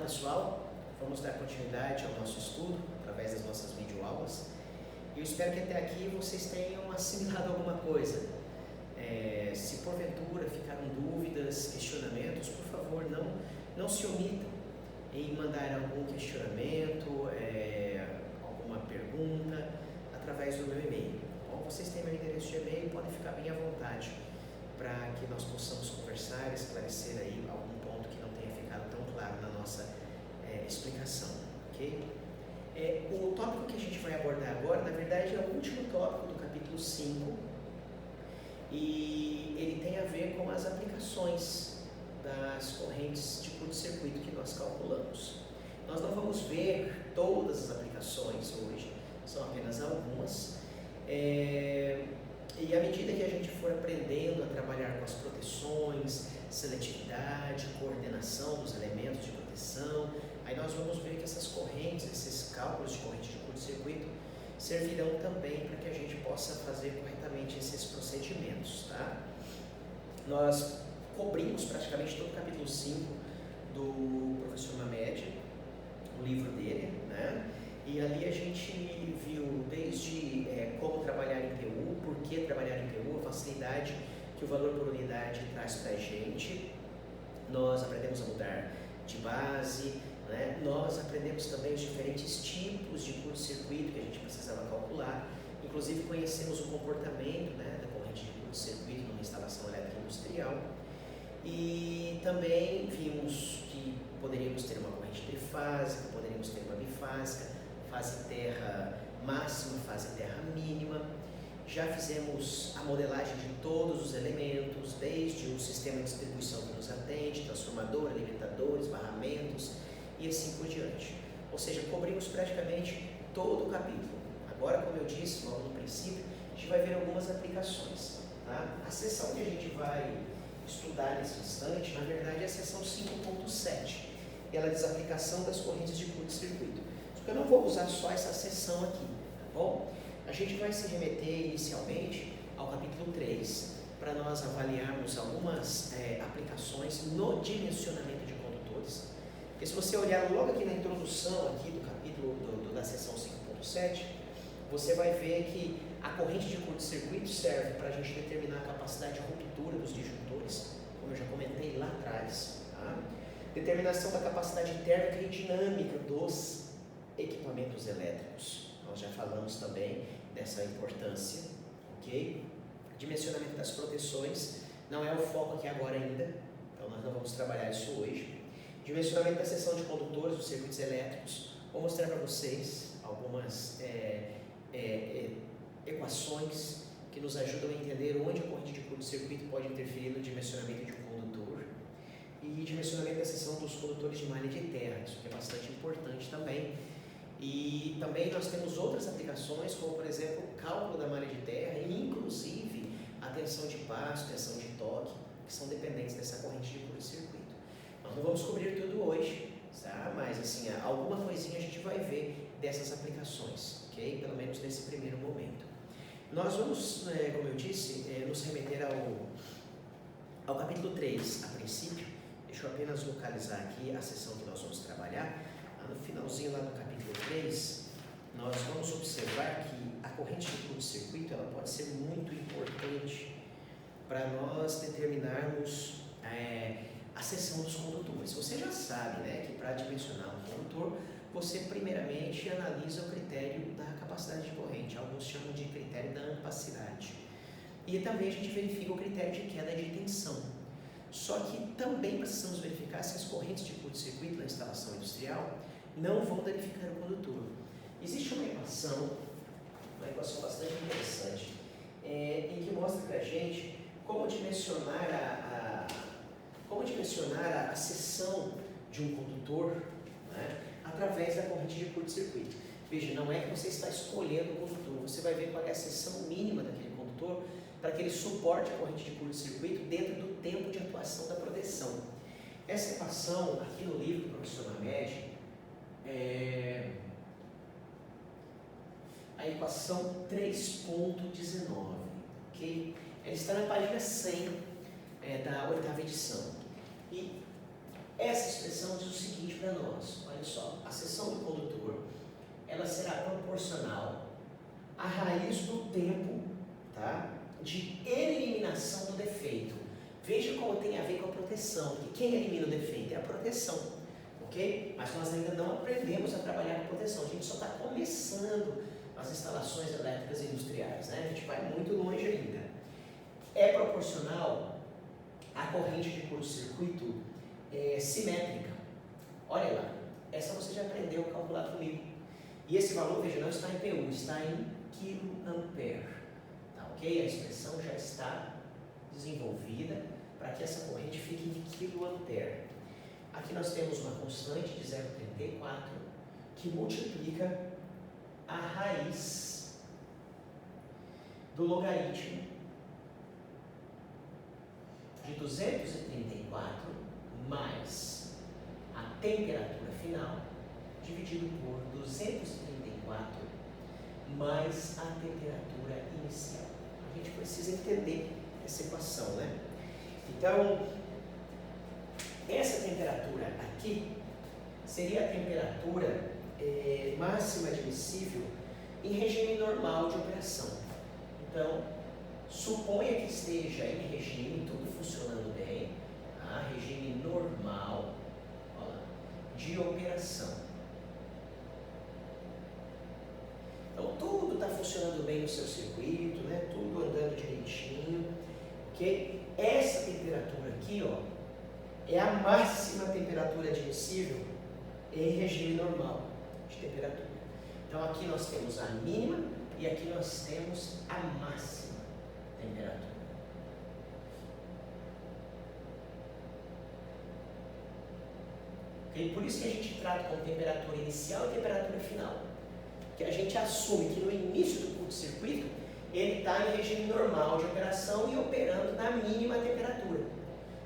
pessoal, vamos dar continuidade ao nosso estudo através das nossas videoaulas. Eu espero que até aqui vocês tenham assimilado alguma coisa. Se porventura ficaram dúvidas, questionamentos, por favor, não se omitam em mandar algum questionamento, alguma pergunta através do meu e-mail. Bom, vocês têm meu endereço de e-mail, podem ficar bem à vontade para que nós possamos conversar, esclarecer aí algum ponto que não tenha ficado tão claro na nossa explicação, ok? O tópico que a gente vai abordar agora, na verdade, é o último tópico do capítulo 5 e ele tem a ver com as aplicações das correntes de curto-circuito que nós calculamos. Nós não vamos ver todas as aplicações hoje, são apenas algumas. E à medida que a gente for aprendendo a trabalhar com as proteções, seletividade, coordenação dos elementos de proteção, aí nós vamos ver que essas correntes, esses cálculos de corrente de curto-circuito servirão também para que a gente possa fazer corretamente esses procedimentos, tá? Nós cobrimos praticamente todo o capítulo 5 do professor Mamed, o livro dele, né? E ali a gente viu desde como trabalhar em PU, por que trabalhar em PU, a facilidade que o valor por unidade traz para a gente. Nós aprendemos a mudar de base, né? Nós aprendemos também os diferentes tipos de curto-circuito que a gente precisava calcular. Inclusive conhecemos o comportamento, né, da corrente de curto-circuito numa instalação elétrica industrial. E também vimos que poderíamos ter uma corrente trifásica, poderíamos ter uma bifásica, fase terra máxima, fase terra mínima. Já fizemos a modelagem de todos os elementos, desde o sistema de distribuição que nos atende, transformador, alimentadores, barramentos e assim por diante. Ou seja, cobrimos praticamente todo o capítulo. Agora, como eu disse logo no princípio, a gente vai ver algumas aplicações. Tá? A seção que a gente vai estudar nesse instante, na verdade, é a seção 5.7. Ela diz a aplicação das correntes de curto-circuito. Eu não vou usar só essa seção aqui, tá bom? A gente vai se remeter inicialmente ao capítulo 3, para nós avaliarmos algumas aplicações no dimensionamento de condutores. Porque se você olhar logo aqui na introdução aqui do capítulo da seção 5.7, você vai ver que a corrente de curto-circuito serve para a gente determinar a capacidade de ruptura dos disjuntores, como eu já comentei lá atrás, tá? Determinação da capacidade térmica e dinâmica dos equipamentos elétricos. Nós já falamos também dessa importância, ok? Dimensionamento das proteções não é o foco aqui agora ainda, então nós não vamos trabalhar isso hoje. Dimensionamento da seção de condutores dos circuitos elétricos. Vou mostrar para vocês algumas equações que nos ajudam a entender onde a corrente de curto-circuito pode interferir no dimensionamento de um condutor. E dimensionamento da seção dos condutores de malha de terra, isso que é bastante importante também. E também nós temos outras aplicações, como por exemplo o cálculo da malha de terra e inclusive a tensão de passo, tensão de toque, que são dependentes dessa corrente de curto-circuito. Nós não vamos cobrir tudo hoje, tá? Mas assim, alguma coisinha a gente vai ver dessas aplicações, ok? Pelo menos nesse primeiro momento. Nós vamos, como eu disse, nos remeter ao capítulo 3, a princípio. Deixa eu apenas localizar aqui a seção que nós vamos trabalhar. No finalzinho lá do capítulo 3, nós vamos observar que a corrente de curto-circuito ela pode ser muito importante para nós determinarmos a seção dos condutores. Você já sabe, né, que para dimensionar um condutor, você primeiramente analisa o critério da capacidade de corrente, alguns chamam de critério da ampacidade. E também a gente verifica o critério de queda de tensão. Só que também precisamos verificar se as correntes de curto-circuito na instalação industrial não vão danificar o condutor. Existe uma equação bastante interessante, em que mostra para a gente como dimensionar a seção de um condutor, né, através da corrente de curto-circuito. Veja, não é que você está escolhendo o condutor, você vai ver qual é a seção mínima daquele condutor para que ele suporte a corrente de curto-circuito dentro do tempo de atuação da proteção. Essa equação, aqui no livro do professor Mamed, a equação 3.19, ok? Ela está na página 100 da 8ª edição. E Essa expressão diz o seguinte para nós, olha só, a seção do condutor, ela será proporcional à raiz do tempo, tá, de eliminação do defeito. Veja como tem a ver com a proteção, porque quem elimina o defeito é a proteção, ok? Mas nós ainda não aprendemos a trabalhar com proteção, a gente só está começando as instalações elétricas industriais, né? A gente vai muito longe ainda. É proporcional à corrente de curto-circuito simétrica. Olha lá, essa você já aprendeu a calcular comigo. E esse valor, veja, não está em PU, está em kA, tá, ok? A expressão já está desenvolvida para que essa corrente fique em kA. Aqui nós temos uma constante de 0,34 que multiplica a raiz do logaritmo de 234 mais a temperatura final dividido por 234 mais a temperatura inicial. A gente precisa entender essa equação, né? Então, essa temperatura aqui seria a temperatura máxima admissível em regime normal de operação. Então, suponha que esteja em regime, tudo funcionando bem, tá? Regime normal, olha lá, de operação. Então, tudo está funcionando bem no seu circuito, né? Tudo andando direitinho, ok? Essa temperatura aqui, ó, é a máxima temperatura admissível em regime normal de temperatura. Então, aqui nós temos a mínima e aqui nós temos a máxima temperatura. Okay? Por isso que a gente trata com temperatura inicial e temperatura final. Que a gente assume que no início do curto-circuito ele está em regime normal de operação e operando na mínima temperatura.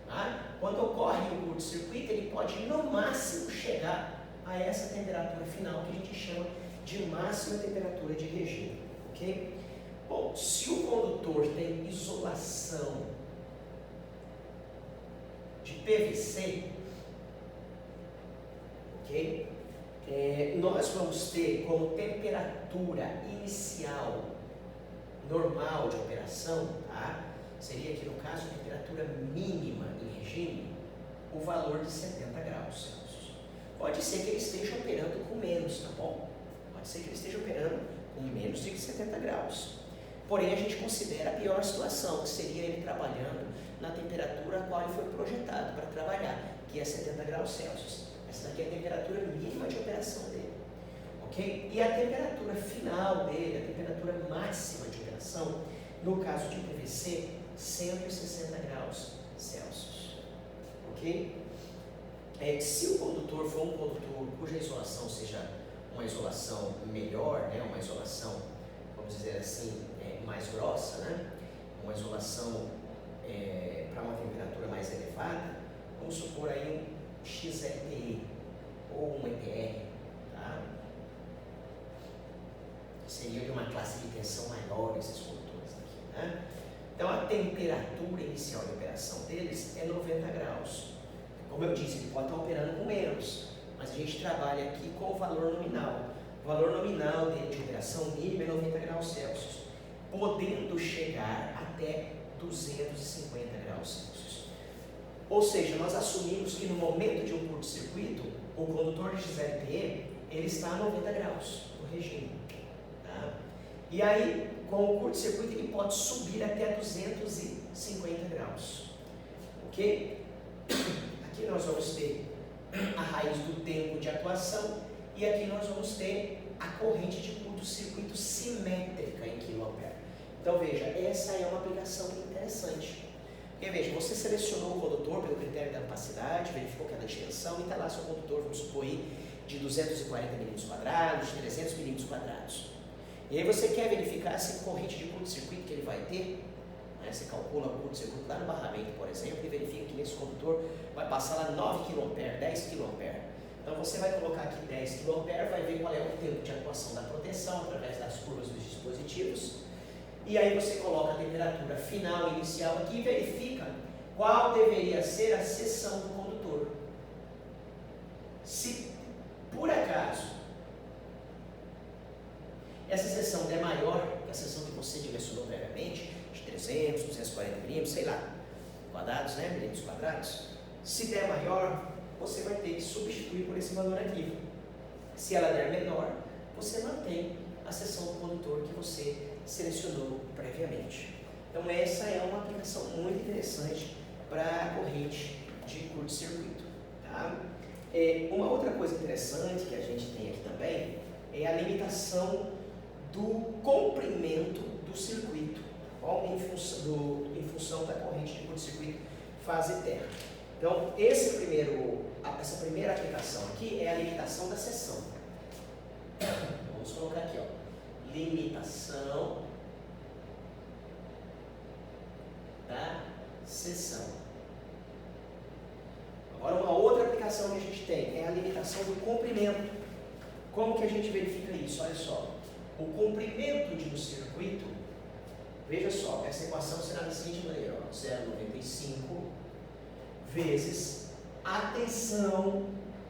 Tá? Quando ocorre o curto-circuito, ele pode no máximo chegar a essa temperatura final que a gente chama de máxima temperatura de regime. Okay? Bom, se o condutor tem isolação de PVC, ok? Nós vamos ter como temperatura inicial normal de operação, tá? Seria aqui no caso a temperatura mínima em regime, o valor de 70 graus Celsius. Pode ser que ele esteja operando com menos, tá bom? Pode ser que ele esteja operando com menos de 70 graus. Porém, a gente considera a pior situação, que seria ele trabalhando na temperatura a qual ele foi projetado para trabalhar, que é 70 graus Celsius. Essa daqui é a temperatura mínima de operação dele, ok? E a temperatura final dele, a temperatura máxima de operação, no caso de PVC, 160 graus Celsius, ok? Se o condutor for um condutor cuja isolação seja uma isolação melhor, né, uma isolação, vamos dizer assim, mais grossa, né, uma isolação para uma temperatura mais elevada, vamos supor aí um XLPE ou um EPR, tá? Seria de uma classe de tensão maior esses condutores aqui, né? Então a temperatura inicial de operação deles é 90 graus. Como eu disse, ele pode estar operando com menos, mas a gente trabalha aqui com o valor nominal. O valor nominal dele de operação mínima é 90 graus Celsius, podendo chegar até 250 graus Celsius. Ou seja, nós assumimos que no momento de um curto-circuito, o condutor de XLPE, ele está a 90 graus no regime. Tá? E aí, com o curto-circuito, ele pode subir até 250 graus. Ok? Aqui nós vamos ter a raiz do tempo de atuação e aqui nós vamos ter a corrente de curto-circuito simétrica em kA. Então veja, essa é uma aplicação interessante. Porque veja, você selecionou o condutor pelo critério da capacidade, verificou que é da extensão e está lá seu condutor, vamos supor aí, de 240 milímetros quadrados, de 300 milímetros quadrados. E aí você quer verificar se a corrente de curto-circuito que ele vai ter, né, você calcula o curto-circuito lá no barramento, por exemplo, e verifica que nesse condutor vai passar lá 9 kA, 10 kA. Então você vai colocar aqui 10 kA, vai ver qual é o tempo de atuação da proteção através das curvas dos dispositivos. E aí você coloca a temperatura final e inicial aqui e verifica qual deveria ser a seção do condutor. Se por acaso essa seção é maior que a seção que você dimensionou previamente, de 300, 240 milímetros, sei lá, quadrados, né, milímetros quadrados, se der maior, você vai ter que substituir por esse valor aqui. Se ela der menor, você mantém a seção do condutor que você selecionou previamente. Então essa é uma aplicação muito interessante para a corrente de curto-circuito. Tá? Uma outra coisa interessante que a gente tem aqui também é a limitação do comprimento do circuito, bom, em função da corrente de curto-circuito fase terra. Então essa primeira aplicação aqui é a limitação da seção. Vamos colocar aqui, ó, limitação da seção. Agora uma outra aplicação que a gente tem é a limitação do comprimento. Como que a gente verifica isso? Olha só, o comprimento de um circuito, veja só, essa equação será da seguinte maneira, 0,95 vezes a tensão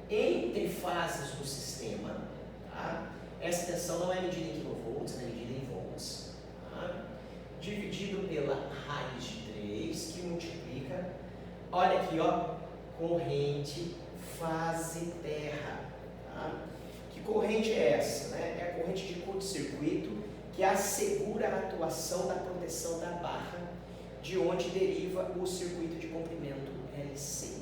entre fases do sistema, tá? Essa tensão não é medida em kV, é medida em volts, tá? Dividido pela raiz de 3, que multiplica, olha aqui, ó, corrente fase terra, tá? Que corrente é essa? Né? É a corrente de curto-circuito que assegura a atuação da proteção da barra, de onde deriva o circuito de comprimento LC.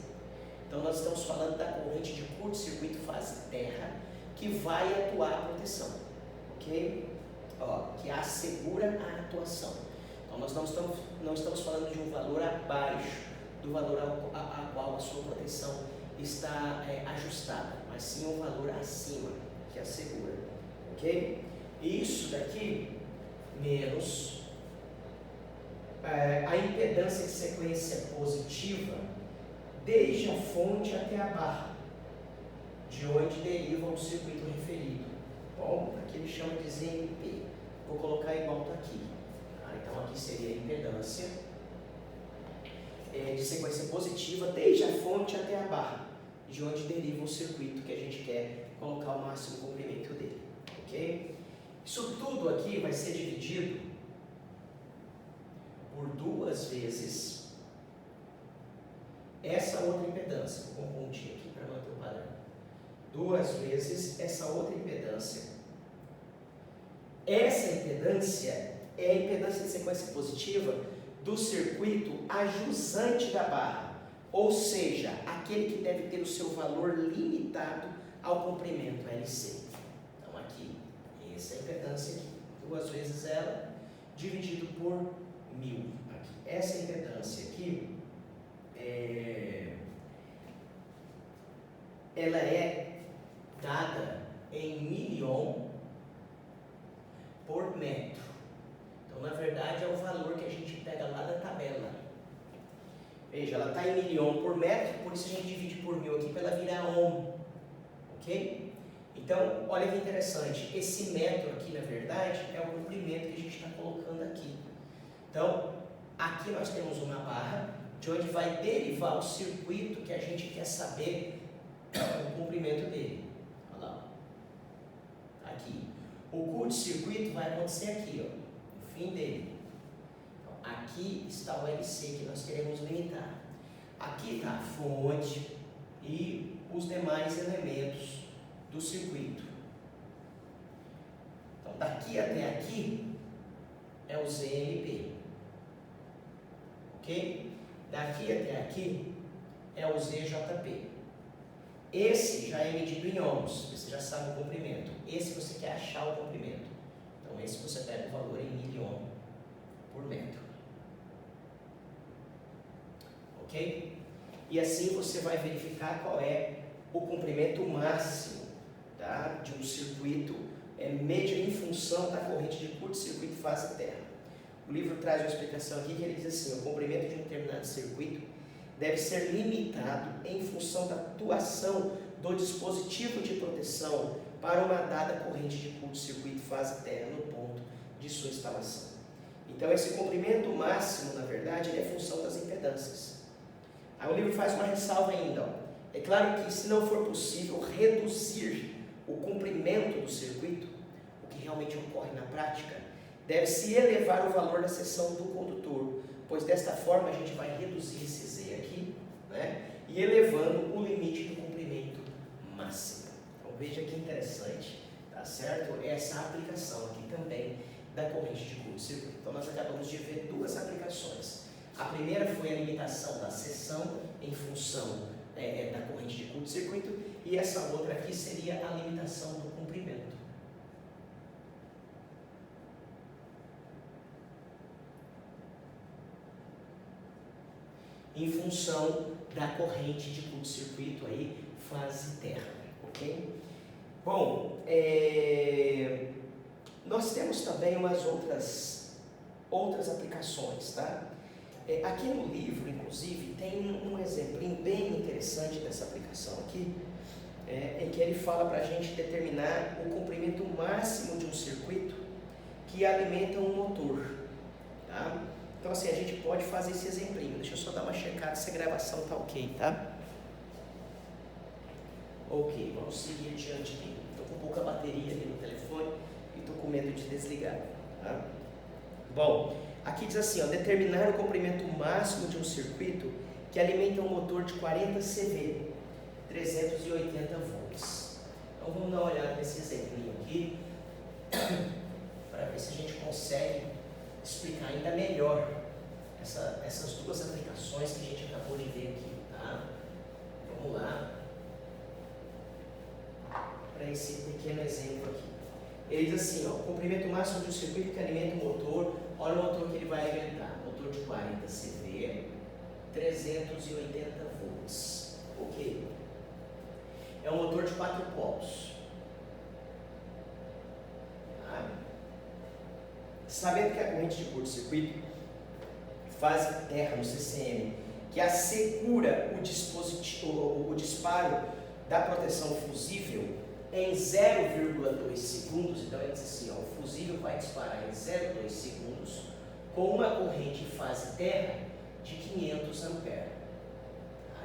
Então nós estamos falando da corrente de curto-circuito fase terra, que vai atuar a proteção, ok? Ó, que assegura a atuação. Então nós não estamos falando de um valor abaixo do valor a qual a sua proteção está ajustada, mas sim um valor acima, que assegura, ok? Isso daqui menos a impedância de sequência positiva desde a fonte até a barra, de onde deriva o circuito referido. Bom, aqui ele chama de ZMP. Vou colocar igual está aqui. Então aqui seria a impedância de sequência positiva desde a fonte até a barra, de onde deriva o circuito que a gente quer colocar o máximo comprimento dele. Ok? Isso tudo aqui vai ser dividido por 2 vezes essa outra impedância. Vou pôr um pontinho aqui para manter o padrão. 2 vezes essa outra impedância. Essa impedância é a impedância de sequência positiva do circuito ajusante da barra, ou seja, aquele que deve ter o seu valor limitado ao comprimento LC. Então aqui, essa é a impedância aqui, 2 vezes ela, dividido por 1000. Aqui. Essa impedância aqui, ela é dada em milhão por metro. Então, na verdade, é o valor que a gente pega lá da tabela. Veja, ela está em milhão por metro, por isso a gente divide por 1000 aqui para ela virar ohm. Ok? Então, olha que interessante. Esse metro aqui, na verdade, é o comprimento que a gente está colocando aqui. Então, aqui nós temos uma barra, de onde vai derivar o circuito que a gente quer saber o comprimento dele. Olha lá. Aqui. O curto-circuito vai acontecer aqui, ó, no fim dele. Então, aqui está o LC que nós queremos limitar. Aqui está a fonte e os demais elementos do circuito. Então, daqui até aqui é o ZMP. Ok? Daqui até aqui é o ZJP. Esse já é medido em ohms, você já sabe o comprimento. Esse você quer achar o comprimento. Então esse você pega o valor em milhão por metro. Ok? E assim você vai verificar qual é o comprimento máximo, tá, de um circuito em função da corrente de curto-circuito fase terra. O livro traz uma explicação aqui que ele diz assim: o comprimento de um determinado circuito deve ser limitado em função da atuação do dispositivo de proteção para uma dada corrente de curto-circuito fase terra no ponto de sua instalação. Então esse comprimento máximo, na verdade, ele é função das impedâncias. Aí o livro faz uma ressalva ainda, ó. É claro que se não for possível reduzir o comprimento do circuito, o que realmente ocorre na prática, deve-se elevar o valor da seção do condutor, pois desta forma a gente vai reduzir esse Z aqui, né? E elevando o limite do comprimento máximo. Então veja que interessante, tá certo? Essa aplicação aqui também da corrente de curto-circuito. Então nós acabamos de ver duas aplicações. A primeira foi a limitação da seção em função da corrente de curto-circuito, e essa outra aqui seria a limitação do comprimento. Em função da corrente de curto-circuito aí, fase terra, ok? Bom, nós temos também umas outras aplicações, tá? Aqui no livro, inclusive, tem um exemplo bem interessante dessa aplicação aqui, em que ele fala para a gente determinar o comprimento máximo de um circuito que alimenta um motor, tá? Então assim, a gente pode fazer esse exemplinho. Deixa eu só dar uma checada se a gravação tá ok, tá? Ok, vamos seguir adiante aqui. Estou com pouca bateria ali no telefone e estou com medo de desligar, tá? Bom, aqui diz assim, ó, determinar o comprimento máximo de um circuito que alimenta um motor de 40 CV, 380 volts. Então vamos dar uma olhada nesse exemplinho aqui, para ver se a gente consegue explicar ainda melhor essas duas aplicações que a gente acabou de ver aqui, tá? Vamos lá para esse pequeno exemplo aqui. Ele diz assim, ó, o comprimento máximo de um circuito que alimenta o motor, olha o motor que ele vai alimentar, motor de 40 CV, 380 volts, ok? É um motor de 4 polos. Tá? Sabendo que a corrente de curto-circuito faz terra no CCM, que assegura o disparo da proteção fusível em 0,2 segundos, então ele diz assim, ó, o fusível vai disparar em 0,2 segundos com uma corrente em fase terra de 500 amperes.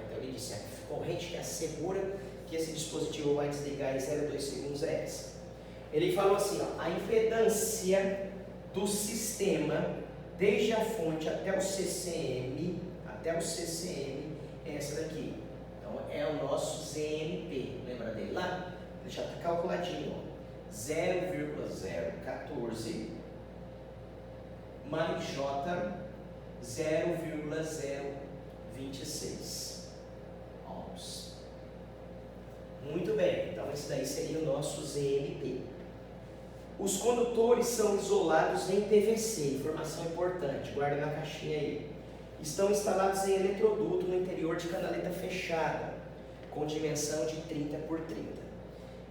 Então ele disse, a corrente que assegura que esse dispositivo vai desligar em 0,2 segundos é essa. Ele falou assim, ó, a impedância do sistema desde a fonte até o CCM, é essa daqui. Então é o nosso ZMP, lembra dele lá? Ele já está calculadinho, 0,014 mais J 0,026 ohms. Muito bem, então esse daí seria o nosso ZMP. Os condutores são isolados em PVC, informação importante, guarda na caixinha aí. Estão instalados em eletroduto no interior de canaleta fechada, com dimensão de 30 por 30.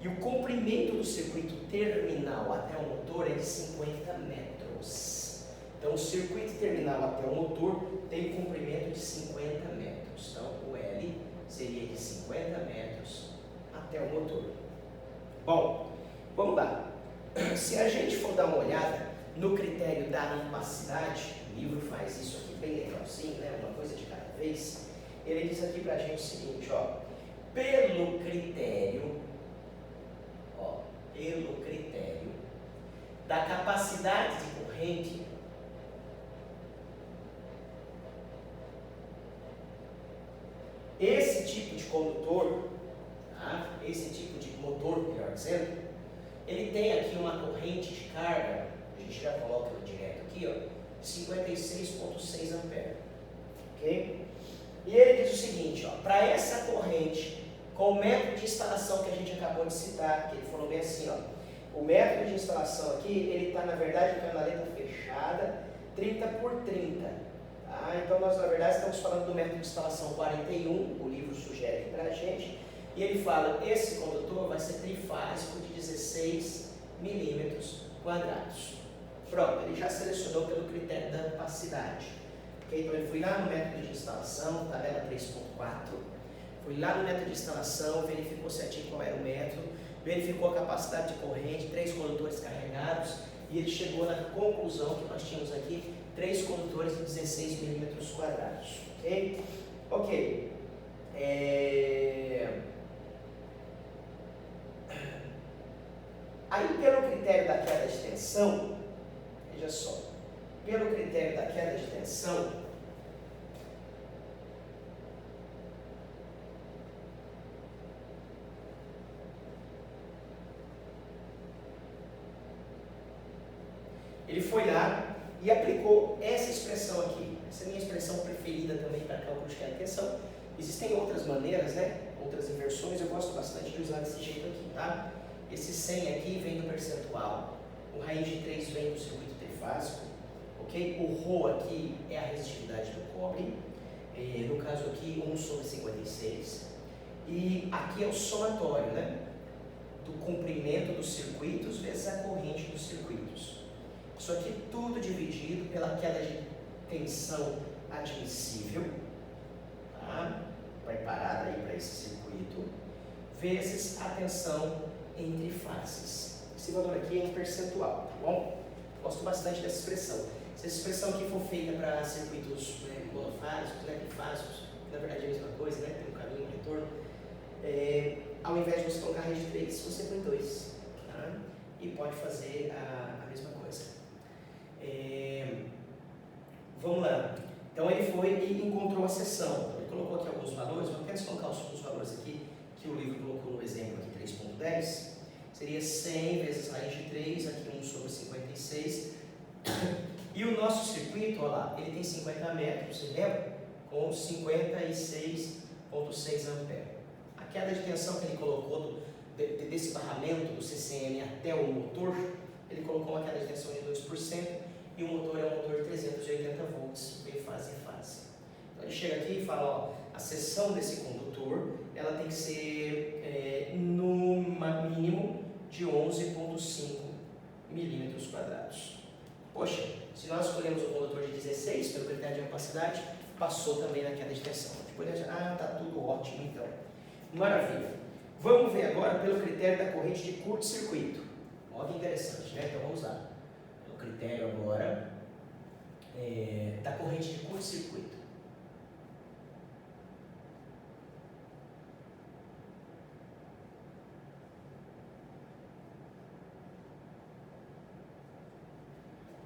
E o comprimento do circuito terminal até o motor é de 50 metros. Então, o circuito terminal até o motor tem um comprimento de 50 metros. Então, o L seria de 50 metros até o motor. Bom, vamos lá. Se a gente for dar uma olhada no critério da ampacidade, o livro faz isso aqui bem legalzinho, né? Uma coisa de cada vez. Ele diz aqui pra gente o seguinte, ó, pelo critério da capacidade de corrente, esse tipo de condutor, tá? Esse tipo de motor, melhor dizendo, ele tem aqui uma corrente de carga, a gente já coloca ela direto aqui, ó, 56,6 amperes, ok? E ele diz o seguinte, ó, para essa corrente, com o método de instalação que a gente acabou de citar, que ele falou bem assim, ó, o método de instalação aqui, ele está na verdade em canaleta fechada, 30 por 30, tá? Então nós na verdade estamos falando do método de instalação 41, o livro sugere aqui para a gente, e ele fala, esse condutor vai ser trifásico de 16 milímetros quadrados. Pronto, ele já selecionou pelo critério da ampacidade. Okay? Então ele foi lá no método de instalação, tabela 3.4, foi lá no método de instalação, verificou certinho qual era o método, verificou a capacidade de corrente, 3 condutores carregados, e ele chegou na conclusão que nós tínhamos aqui 3 condutores de 16 milímetros quadrados. Ok? Ok. Aí, pelo critério da queda de tensão, veja só, pelo critério da queda de tensão, ele foi lá e aplicou essa expressão aqui. Essa é a minha expressão preferida também para cálculo de queda de tensão. Existem outras maneiras, né? Outras inversões, eu gosto bastante de usar desse jeito aqui, tá? Esse 100 aqui vem do percentual, o raiz de 3 vem do circuito trifásico, ok? O ρ aqui é a resistividade do cobre, no caso aqui 1 sobre 56, e aqui é o somatório, né? Do comprimento dos circuitos vezes a corrente dos circuitos. Isso aqui tudo dividido pela queda de tensão admissível, tá? Preparada aí para esse circuito, vezes a tensão entre faces. Esse valor aqui é um percentual, tá bom? Gosto bastante dessa expressão. Se essa expressão aqui for feita para circuitos monofásicos, trifásicos, que na verdade é a mesma coisa, né? Tem um caminho, um retorno, ao invés de você colocar a raiz de 3, você põe 2, tá? E pode fazer a mesma coisa. Vamos lá. Então ele foi e encontrou a seção. Ele colocou aqui alguns valores, vou apenas colocar os valores aqui que o livro colocou no exemplo aqui, 3.10. Seria 100 vezes raiz de 3, aqui 1 sobre 56. E o nosso circuito, olha lá, ele tem 50 metros, você lembra? Com 56,6 ampere. A queda de tensão que ele colocou desse barramento do CCM até o motor, ele colocou uma queda de tensão de 2%, e o motor é um motor de 380 volts, em fase em fase. Então ele chega aqui e fala, ó, a seção desse condutor, ela tem que ser no mínimo de 11,5 milímetros quadrados. Poxa, se nós escolhemos um condutor de 16, pelo critério de capacidade, passou também na queda de tensão. Depois, tá tudo ótimo então. Maravilha. Vamos ver agora pelo critério da corrente de curto-circuito. Olha que interessante, né? Então vamos lá. O critério agora da corrente de curto-circuito.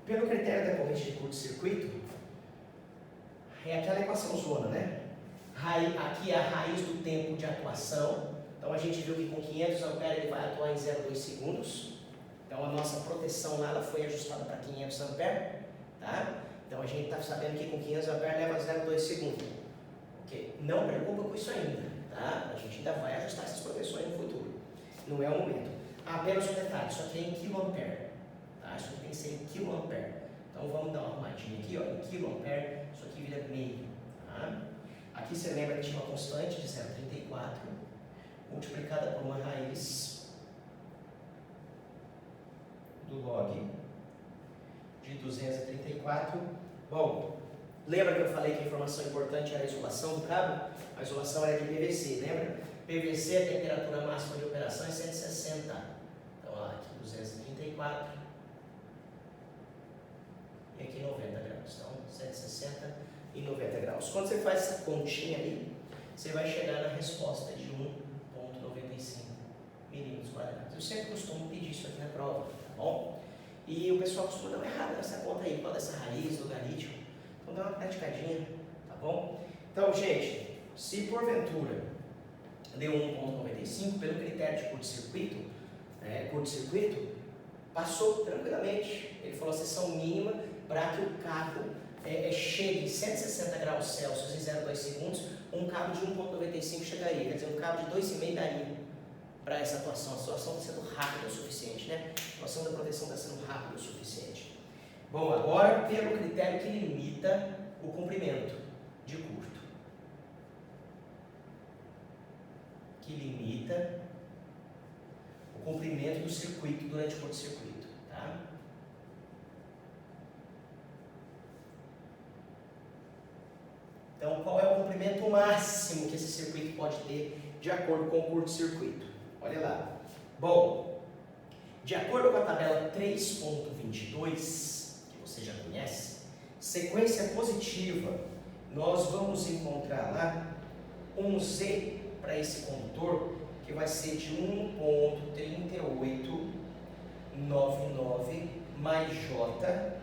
Pelo critério da corrente de curto-circuito, é aquela equação zona, né? Aqui é a raiz do tempo de atuação. Então a gente viu que com 500 amperes ele vai atuar em 0,2 segundos. Então a nossa proteção lá ela foi ajustada para 500 amperes, tá? Então a gente está sabendo que com 500 amperes leva 0,2 segundos. Ok? Não preocupa com isso ainda, tá? A gente ainda vai ajustar essas proteções no futuro. Não é o momento. Apenas um detalhe, isso aqui é em quiloampere, tá? Isso aqui tem que ser em quiloampere. Então vamos dar uma arrumadinha aqui, ó, em quiloampere, isso aqui vira meio, tá? Aqui você lembra que tinha uma constante de 0,34 multiplicada por uma raiz do log de 234. Bom, lembra que eu falei que a informação importante era a isolação do cabo? A isolação era de PVC, lembra? PVC, a temperatura máxima de operação é 160. Então, ó, aqui 234 e aqui 90 graus. Então, 160 e 90 graus. Quando você faz essa continha aí, você vai chegar na resposta de 1,95 milímetros quadrados. Eu sempre costumo pedir isso aqui na prova, tá bom? E o pessoal costuma dar uma errada nessa conta aí, qual dessa raiz logarítmica. Então dá uma praticadinha, tá bom? Então, gente, se porventura deu 1,95 pelo critério de curto-circuito, passou tranquilamente. Ele falou a seção mínima para que o cabo chegue em 160 graus Celsius em 0,2 segundos, um cabo de 1,95 chegaria, quer dizer, um cabo de 2,5 daria para essa atuação. A atuação está sendo rápida o suficiente, né? A atuação da proteção está sendo rápida o suficiente. Bom, agora pelo critério que limita o comprimento de curto. Que limita o comprimento do circuito durante o curto-circuito, tá? Então, qual é o comprimento máximo que esse circuito pode ter de acordo com o curto-circuito? Olha lá. Bom, de acordo com a tabela 3.22, que você já conhece, sequência positiva, nós vamos encontrar lá um Z para esse condutor, que vai ser de 1,3899 mais J,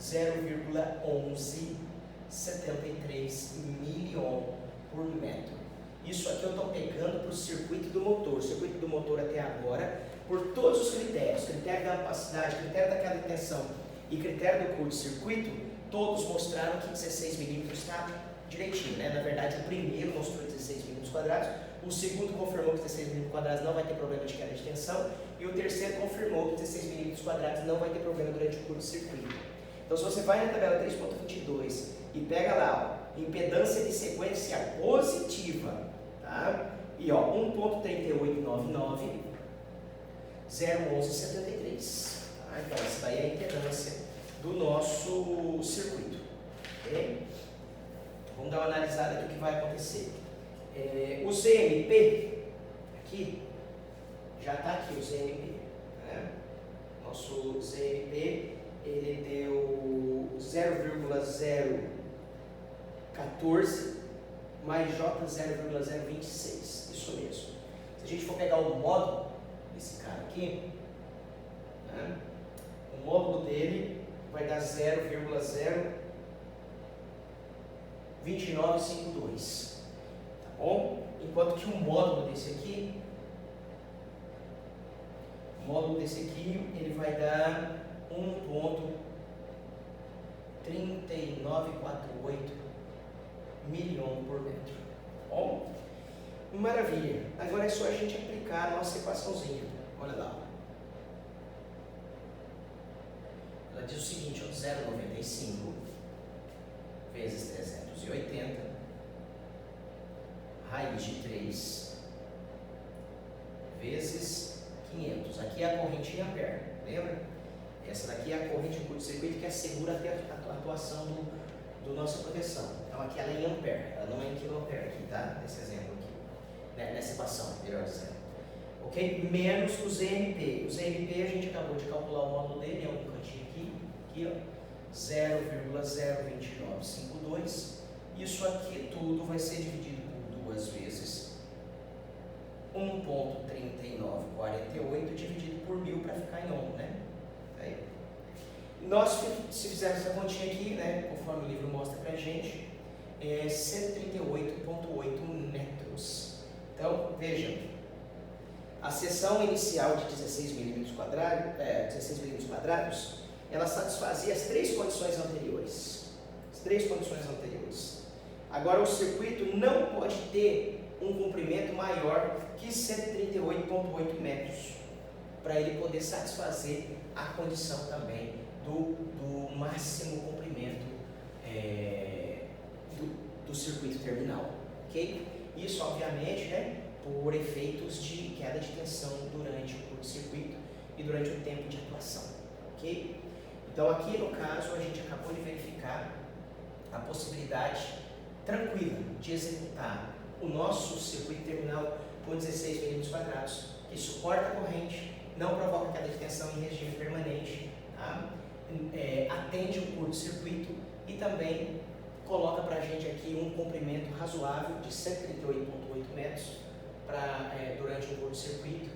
0,1173 miliohm por metro. Isso aqui eu estou pegando para o circuito do motor. O circuito do motor até agora, por todos os critérios, critério da capacidade, critério da queda de tensão e critério do curto-circuito, todos mostraram que 16 milímetros está direitinho, né? Na verdade, o primeiro mostrou 16 milímetros quadrados, o segundo confirmou que 16 milímetros quadrados não vai ter problema de queda de tensão, e o terceiro confirmou que 16 milímetros quadrados não vai ter problema durante o curto-circuito. Então, se você vai na tabela 3.22 e pega lá, ó, impedância de sequência positiva, tá? E ó, 1.3899, 0,1173. Tá? Então, essa daí é a impedância do nosso circuito. Okay? Vamos dar uma analisada do que vai acontecer. O ZMP, aqui, já está aqui o ZMP. Né? Nosso ZMP, ele deu 0,014 mais J 0,026. Isso mesmo. Se a gente for pegar o módulo desse cara aqui, né? O módulo dele vai dar 0,02952, tá bom? Enquanto que o módulo desse aqui, ele vai dar 1,3948 milhão por metro, tá bom? Maravilha! Agora é só a gente aplicar a nossa equaçãozinha. Olha lá. Ela diz o seguinte, ó, 0,95 vezes 380 raiz de 3 vezes 500. Aqui é a corrente em ampere, lembra? Essa daqui é a corrente de curto-circuito que assegura a atuação do nossa proteção. Então aqui ela é em ampere, ela não é em quiloampere aqui, tá? Nesse exemplo aqui, né? Nessa equação, melhor dizendo. Ok? Menos o ZMP. O ZMP a gente acabou de calcular o módulo dele, é um cantinho aqui, ó, 0,02952. Isso aqui tudo vai ser dividido por 2 vezes 1,3948 dividido por 1000 para ficar em ohm, né? Aí. Nós, se fizermos essa continha aqui, né, conforme o livro mostra pra gente, é 138,8 metros. Então, vejam, a seção inicial de 16 milímetros quadrados, ela satisfazia as 3 condições anteriores. Agora, o circuito não pode ter um comprimento maior que 138,8 metros, para ele poder satisfazer a condição também do máximo comprimento do circuito terminal, ok? Isso, obviamente, né, por efeitos de queda de tensão durante o curto-circuito e durante o tempo de atuação, ok? Então, aqui no caso, a gente acabou de verificar a possibilidade tranquila de executar o nosso circuito terminal com 16 milímetros quadrados, que suporta a corrente, não provoca queda de tensão em regime permanente, tá? Atende o curto-circuito e também coloca para a gente aqui um comprimento razoável de 138,8 metros durante o curto-circuito,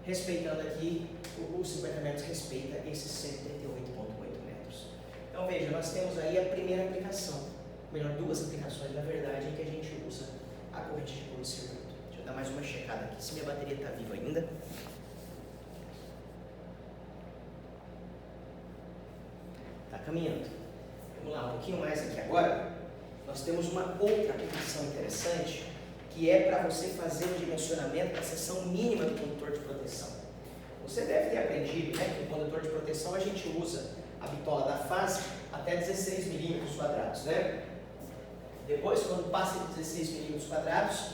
respeitando aqui, os 50 metros respeita esses 138,8 metros. Então veja, nós temos aí a primeira aplicação, melhor, 2 aplicações na verdade, em que a gente usa a corrente de curto-circuito. Deixa eu dar mais uma checada aqui, se minha bateria está viva ainda. Está caminhando. Vamos lá, um pouquinho mais aqui agora. Nós temos uma outra aplicação interessante, que é para você fazer o dimensionamento da seção mínima do condutor de proteção. Você deve ter aprendido, né, que o condutor de proteção a gente usa a bitola da fase até 16 milímetros quadrados, né? Depois, quando passa de 16 milímetros quadrados,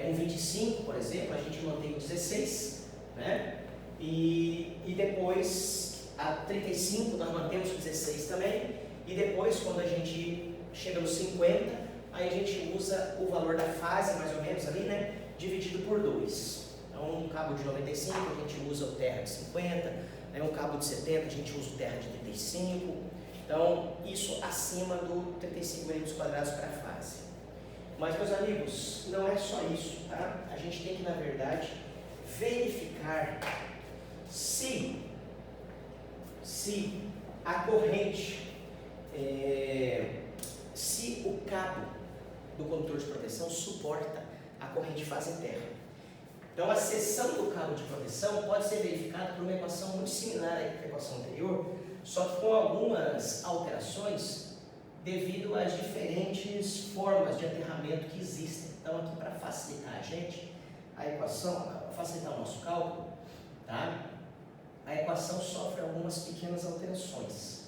com 25, por exemplo, a gente mantém 16, né? E depois, a 35, nós mantemos 16 também. E depois, quando a gente chega nos 50, aí a gente usa o valor da fase, mais ou menos ali, né? Dividido por 2. Então, um cabo de 95, a gente usa o terra de 50, né? Um cabo de 70, a gente usa o terra de 35. Então, isso acima do 35 milímetros quadrados para a fase. Mas, meus amigos, não é só isso, tá? A gente tem que, na verdade, verificar se a corrente, se o cabo do condutor de proteção suporta a corrente fase terra. Então, a seção do cabo de proteção pode ser verificada por uma equação muito similar à equação anterior, só que com algumas alterações devido às diferentes formas de aterramento que existem. Então, aqui para facilitar a gente, a equação, para facilitar o nosso cálculo, tá? A equação sofre algumas pequenas alterações.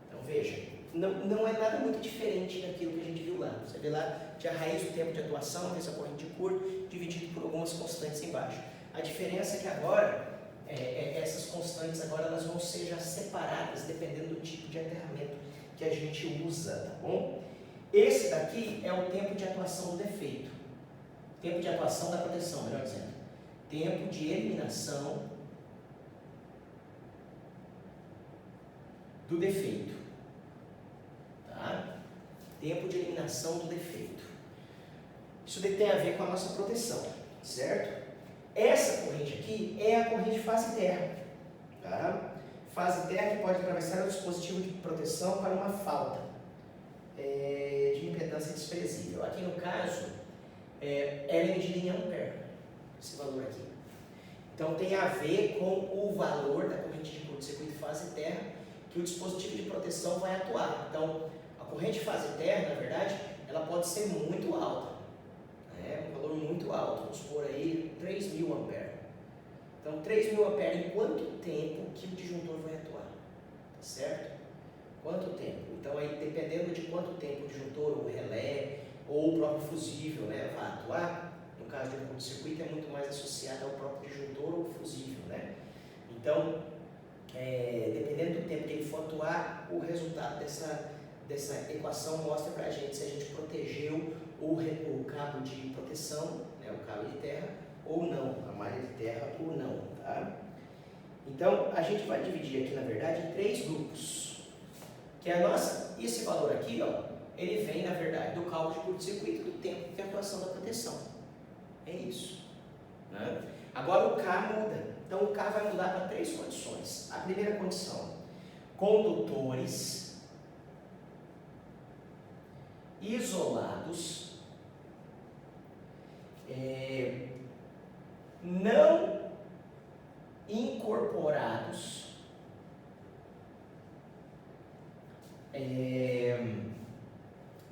Então, veja, não é nada muito diferente daquilo que a gente viu lá. Você vê lá que a raiz do tempo de atuação, vezes a corrente de curto, dividido por algumas constantes embaixo. A diferença é que agora, essas constantes agora elas vão ser já separadas, dependendo do tipo de aterramento que a gente usa, tá bom? Esse daqui é o tempo de atuação do defeito. Tempo de atuação da proteção, melhor dizendo. Tempo de eliminação do defeito. Tá? Tempo de eliminação do defeito. Isso tem a ver com a nossa proteção, certo? Essa corrente aqui é a corrente fase terra. Tá? Fase terra que pode atravessar o dispositivo de proteção para uma falta de impedância desprezível. Aqui no caso, ela é medida em ampere, esse valor aqui. Então tem a ver com o valor da corrente de curto-circuito fase terra que o dispositivo de proteção vai atuar. Então, a corrente fase terra, na verdade, ela pode ser muito alta, um valor muito alto, vamos supor aí 3.000 amperes. Então, 3.000 amperes, em quanto tempo que o disjuntor vai atuar? Tá certo? Quanto tempo? Então, aí, dependendo de quanto tempo o disjuntor, ou o relé, ou o próprio fusível, vai atuar, no caso de um curto-circuito, é muito mais associado ao próprio disjuntor ou fusível, Então, dependendo do tempo que ele for atuar, o resultado dessa equação mostra para a gente se a gente protegeu o cabo de proteção, o cabo de terra, ou não, a malha de terra ou não, tá? Então, a gente vai dividir aqui, na verdade, em 3 grupos. Que esse valor aqui, ele vem, na verdade, do cálculo de curto-circuito do tempo de atuação da proteção. É isso. Agora, o K muda. Então, o K vai mudar para 3 condições. A primeira condição, condutores isolados, não incorporados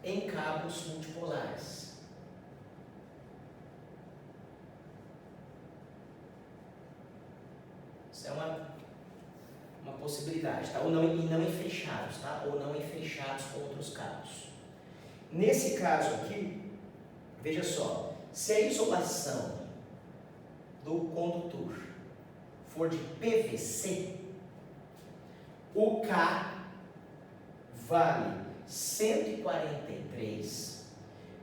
em cabos multipolares. Isso é uma possibilidade, tá? Ou não em fechados, tá? Ou não em fechados com outros cabos. Nesse caso aqui, veja só, se a isolação do condutor for de PVC, o K vale 143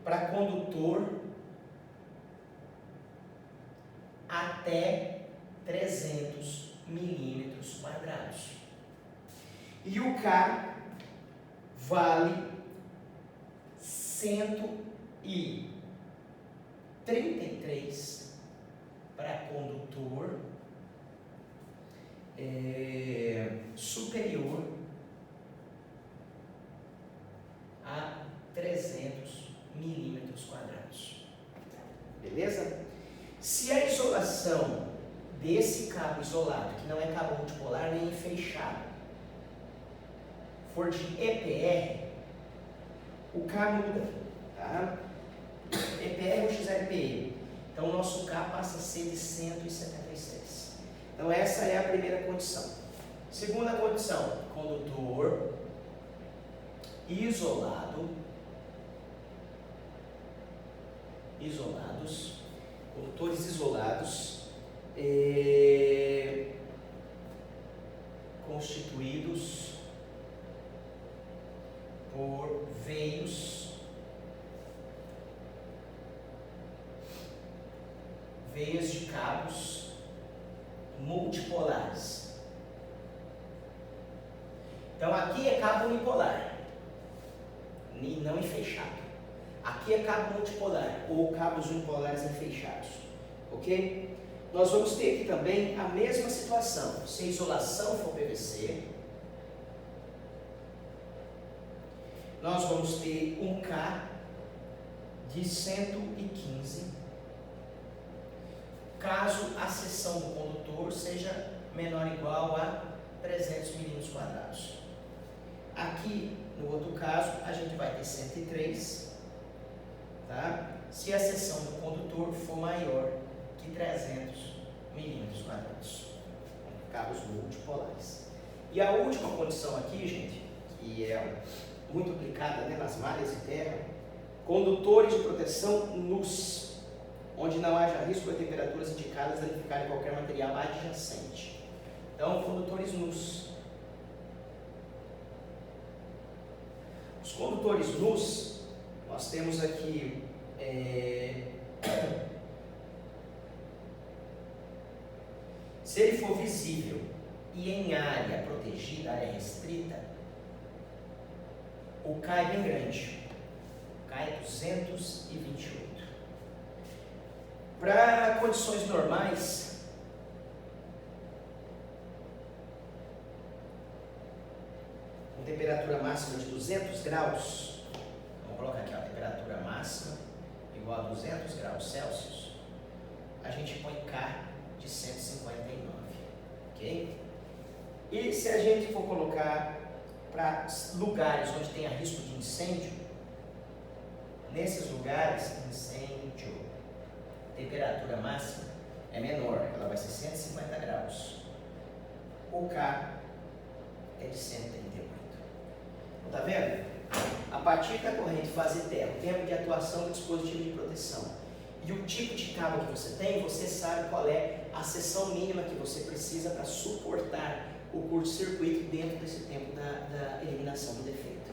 para condutor até 300 milímetros quadrados. E o K vale 133 para condutor superior a 300 milímetros quadrados. Beleza? Se a isolação desse cabo isolado, que não é cabo multipolar nem fechado, for de EPR, o K muda, tá? EPR ou XLPE. Então, o nosso K passa a ser de 176. Então, essa é a primeira condição. Segunda condição, condutor condutores isolados, constituídos por veios de cabos multipolares. Então aqui é cabo unipolar e não em fechado. Aqui é cabo multipolar ou cabos unipolares enfeixados, ok? Nós vamos ter aqui também a mesma situação. Se a isolação for PVC, nós vamos ter um K de 115, caso a seção do condutor seja menor ou igual a 300 milímetros quadrados. Aqui, no outro caso, a gente vai ter 103, tá? Se a seção do condutor for maior que 300 milímetros quadrados. Cabos multipolares. E a última condição aqui, gente, que é muito aplicada, né, nas malhas de terra, condutores de proteção nus, onde não haja risco de temperaturas indicadas danificarem qualquer material adjacente. Então, condutores nus. Os condutores nus, nós temos aqui se ele for visível e em área protegida, área restrita, o K é bem grande. O K é 228. Para condições normais, com temperatura máxima de 200 graus, vamos colocar aqui a temperatura máxima igual a 200 graus Celsius, a gente põe K de 159, ok? E se a gente for colocar para lugares onde tenha risco de incêndio, nesses lugares, incêndio, temperatura máxima é menor, ela vai ser 150 graus. O K é de 138. Tá vendo? A partir da corrente fase terra, o tempo de atuação do dispositivo de proteção e o tipo de cabo que você tem, você sabe qual é a seção mínima que você precisa para suportar o curto-circuito dentro desse tempo da eliminação do defeito,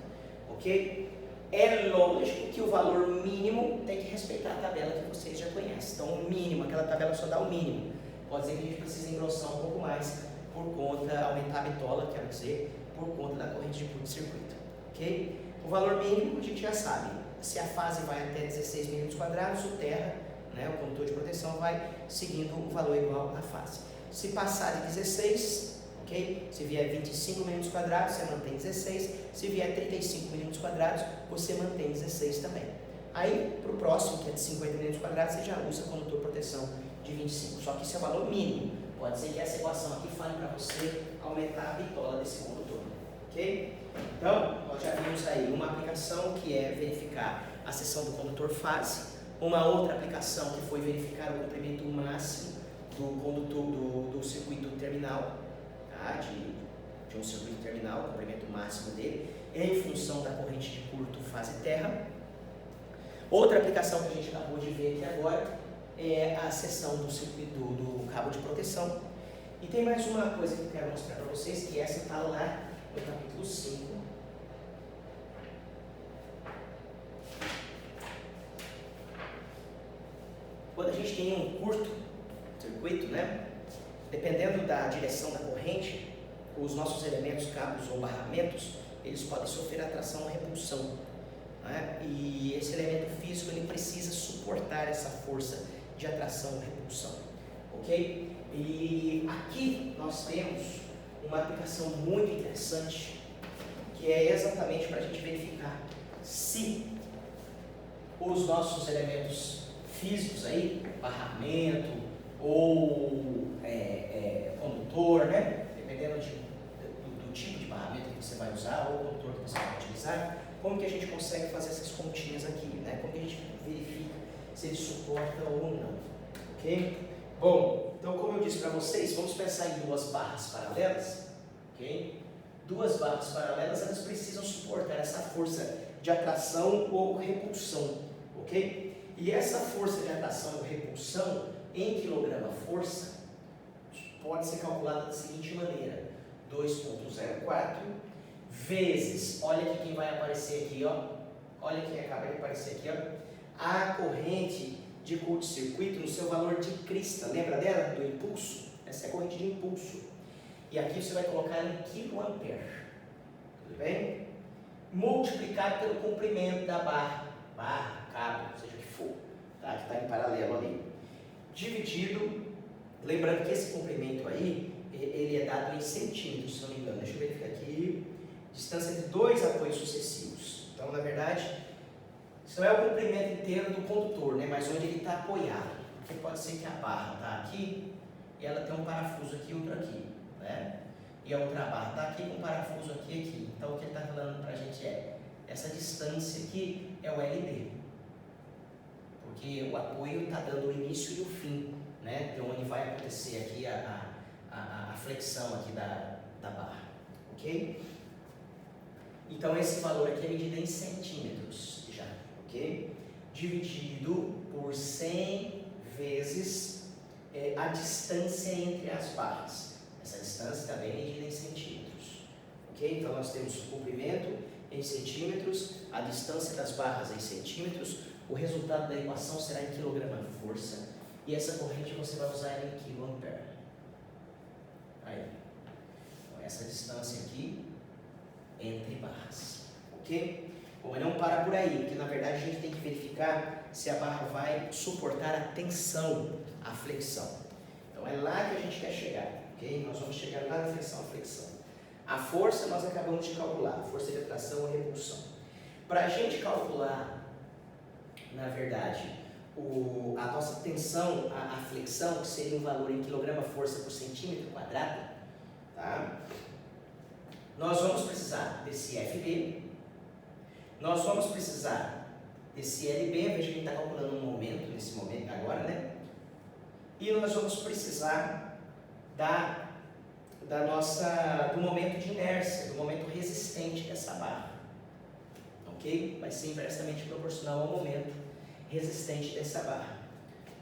ok? É lógico que o valor mínimo tem que respeitar a tabela que vocês já conhecem. Então, o mínimo, aquela tabela só dá o mínimo. Pode ser que a gente precise engrossar um pouco mais por conta, aumentar a bitola, quero dizer, por conta da corrente de curto-circuito, ok? O valor mínimo a gente já sabe. Se a fase vai até 16 milímetros quadrados, o terra, né, o condutor de proteção, vai seguindo o valor igual à fase. Se passar de 16, ok? Se vier 25 milímetros quadrados, você mantém 16. Se vier 35 milímetros quadrados, você mantém 16 também. Aí, para o próximo, que é de 50 milímetros quadrados, você já usa condutor de proteção de 25. Só que isso é o valor mínimo. Pode ser que essa equação aqui fale para você aumentar a bitola desse condutor, ok? Então, nós já vimos aí uma aplicação que é verificar a seção do condutor fase, uma outra aplicação que foi verificar o comprimento máximo do condutor do circuito terminal, tá? de um circuito terminal, o comprimento máximo dele, em função da corrente de curto fase terra. Outra aplicação que a gente acabou de ver aqui agora é a seção do circuito do cabo de proteção. E tem mais uma coisa que eu quero mostrar para vocês, que essa está lá no capítulo 5. Quando a gente tem um curto circuito, né, dependendo da direção da corrente, os nossos elementos, cabos ou barramentos, eles podem sofrer atração ou repulsão, né? E esse elemento físico ele precisa suportar essa força de atração ou repulsão, ok? E aqui nós temos uma aplicação muito interessante, que é exatamente para a gente verificar se os nossos elementos físicos aí, barramento ou condutor, né? Dependendo do tipo de barramento que você vai usar ou condutor que você vai utilizar, como que a gente consegue fazer essas continhas aqui, né? Como que a gente verifica se ele suporta ou não, ok? Bom, então como eu disse para vocês, vamos pensar em duas barras paralelas, ok? Duas barras paralelas, elas precisam suportar essa força de atração ou repulsão, ok? E essa força de atração ou repulsão em quilograma-força pode ser calculada da seguinte maneira: 2,04 vezes, olha aqui quem vai aparecer aqui, ó, olha quem acaba de aparecer aqui, ó, a corrente de curto-circuito no seu valor de crista, lembra dela, do impulso? Essa é a corrente de impulso. E aqui você vai colocar em quiloampere, tudo bem? Multiplicado pelo comprimento da barra, cabo, seja o que for, tá? Que está em paralelo ali. Dividido, lembrando que esse comprimento aí, ele é dado em centímetros, se não me engano. Deixa eu verificar aqui. Distância entre dois apoios sucessivos. Então, na verdade, isso não é o comprimento inteiro do condutor, né? Mas onde ele está apoiado. Porque pode ser que a barra está aqui e ela tem um parafuso aqui e outro aqui, né? E a outra barra está aqui com um parafuso aqui e aqui. Então, o que ele está falando para a gente é, essa distância aqui é o LB. Porque o apoio está dando o início e o fim, né? De onde vai acontecer aqui a flexão aqui da barra, ok? Então, esse valor aqui é medido em centímetros já, ok? Dividido por 100 vezes a distância entre as barras. Essa distância também é medida em centímetros, ok? Então, nós temos o comprimento em centímetros, a distância das barras em centímetros, o resultado da equação será em quilograma-força, e essa corrente você vai usar ela em quilo-ampere. Aí, então, essa distância aqui entre barras, ok? Bom, mas não para por aí, porque na verdade a gente tem que verificar se a barra vai suportar a tensão, a flexão. Então é lá que a gente quer chegar, ok? Nós vamos chegar lá na flexão, a flexão. A força nós acabamos de calcular, força de atração ou repulsão. Para a gente calcular, na verdade, a nossa tensão, a flexão, que seria um valor em quilograma-força por centímetro quadrado, tá? Nós vamos precisar desse FB, nós vamos precisar desse LB, veja que a gente está calculando um momento, nesse momento agora, né? E nós vamos precisar do momento de inércia, do momento resistente dessa barra, ok? Vai ser inversamente proporcional ao momento resistente dessa barra.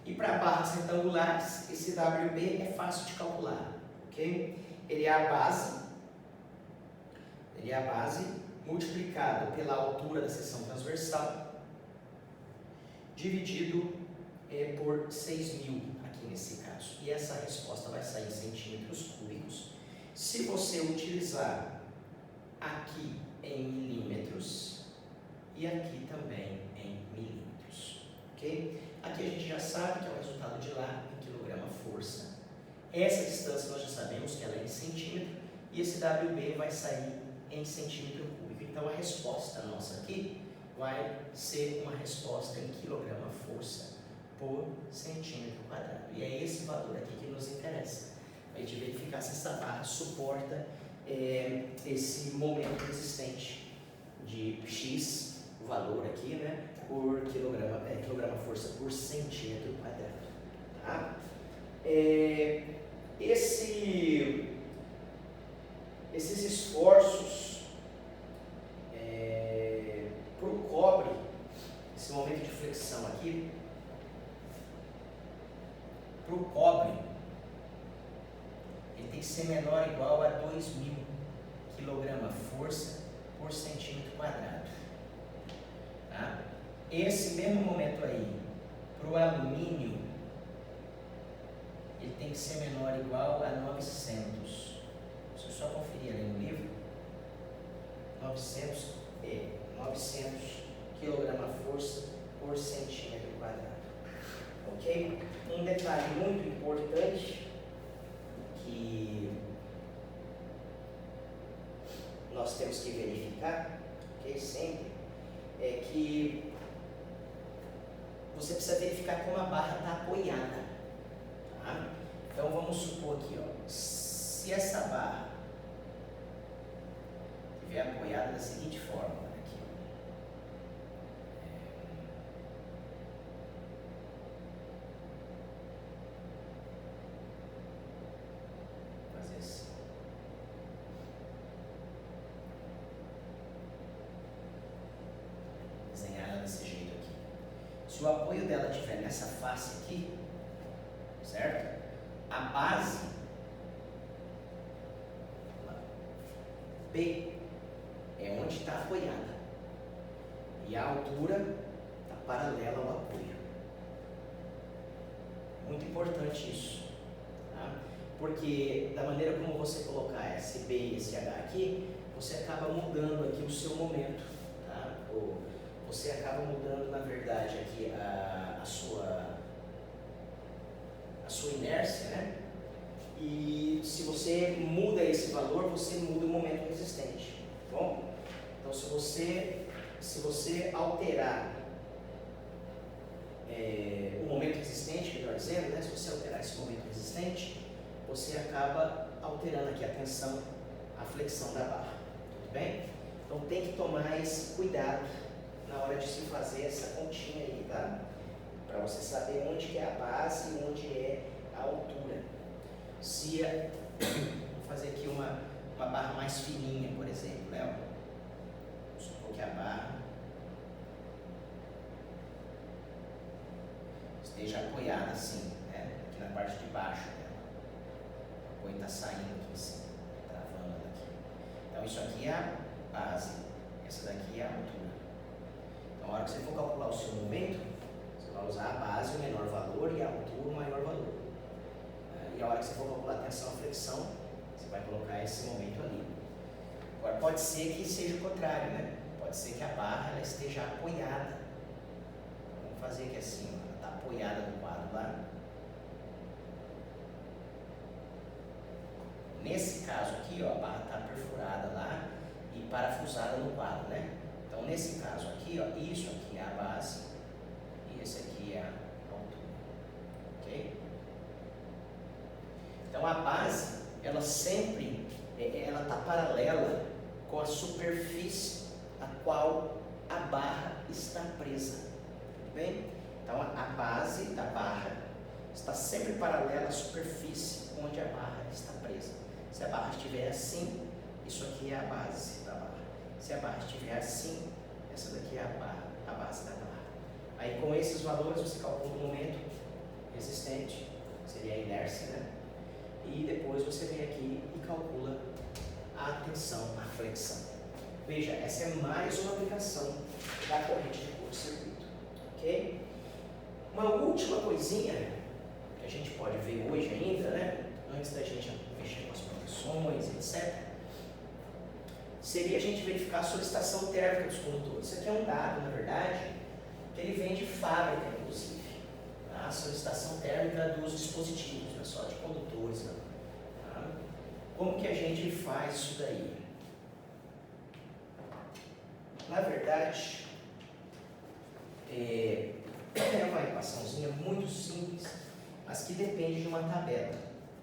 E para barras retangulares, esse WB é fácil de calcular, ok? Ele é a base multiplicado pela altura da seção transversal, dividido por 6.000, aqui nesse caso. E essa resposta vai sair em centímetros cúbicos. Se você utilizar aqui em milímetros e aqui também em milímetros, ok? Aqui a gente já sabe que é o resultado de lá em quilograma-força. Essa distância nós já sabemos que ela é em centímetro e esse WB vai sair em centímetro cúbico. Então a resposta nossa aqui vai ser uma resposta em quilograma-força por centímetro quadrado. E é esse valor aqui que nos interessa. A gente verificar se essa barra suporta esse momento resistente de X, o valor aqui, né, por quilograma-força por centímetro quadrado. Tá? Esses esforços para o cobre, esse momento de flexão aqui, para o cobre, ele tem que ser menor ou igual a 2.000 kg-força por centímetro quadrado. Tá? Esse mesmo momento aí, para o alumínio, ele tem que ser menor ou igual a 900. Deixa eu só conferir ali no livro. 900 kg-força por centímetro quadrado. Ok? Um detalhe muito importante que nós temos que verificar, ok? Sempre, é que você precisa verificar como a barra está apoiada. Tá? Então vamos supor aqui, ó, se essa barra estiver apoiada da seguinte forma, aqui, fazer assim. Desenhar ela desse jeito aqui. Se o apoio dela estiver nessa face aqui, certo? A base P é onde está apoiada e a altura está paralela ao apoio. Muito importante isso, tá? Porque da maneira como você colocar esse B e esse H aqui, você acaba mudando aqui o seu momento, tá? você acaba mudando, na verdade, aqui a sua inércia, né? E se você muda esse valor, você muda o momento resistente, tá bom? Então, se você alterar o momento resistente, melhor dizendo, né? Se você alterar esse momento resistente, você acaba alterando aqui a tensão, a flexão da barra, tudo bem? Então, tem que tomar esse cuidado na hora de se fazer essa continha aí, tá? Para você saber onde que é a base e onde é a altura. Vou fazer aqui uma barra mais fininha, por exemplo, né? Vamos supor que a barra esteja apoiada assim, né? Aqui na parte de baixo dela. O apoio está saindo aqui em cima, travando aqui. Então isso aqui é a base, essa daqui é a altura. Então na hora que você for calcular o seu momento, você vai usar a base, o menor valor, e a altura, o maior valor. E a hora que você for calcular a tensão e flexão, você vai colocar esse momento ali. Agora pode ser que seja o contrário, né? Pode ser que a barra ela esteja apoiada. Vamos fazer aqui assim, ela está apoiada no quadro lá. Nesse caso aqui, ó, a barra está perfurada lá e parafusada no quadro, né? Então nesse caso aqui, ó, isso aqui é a base e esse aqui é a altura, ok? Então a base, ela sempre, ela está paralela com a superfície a qual a barra está presa, tudo bem? Então a base da barra está sempre paralela à superfície onde a barra está presa. Se a barra estiver assim, isso aqui é a base da barra. Se a barra estiver assim, essa daqui é a base da barra. Aí com esses valores você calcula o momento resistente, seria a inércia, né? E depois você vem aqui e calcula a tensão, a flexão. Veja, essa é mais uma aplicação da corrente de curto-circuito, ok? Uma última coisinha que a gente pode ver hoje ainda, né? Antes da gente mexer com as proteções, etc., seria a gente verificar a solicitação térmica dos condutores. Isso aqui é um dado, na verdade, que ele vem de fábrica, inclusive. Tá? A solicitação térmica dos dispositivos, não é só de condutores, não. Tá? Como que a gente faz isso daí? Na verdade, é uma equaçãozinha muito simples, mas que depende de uma tabela,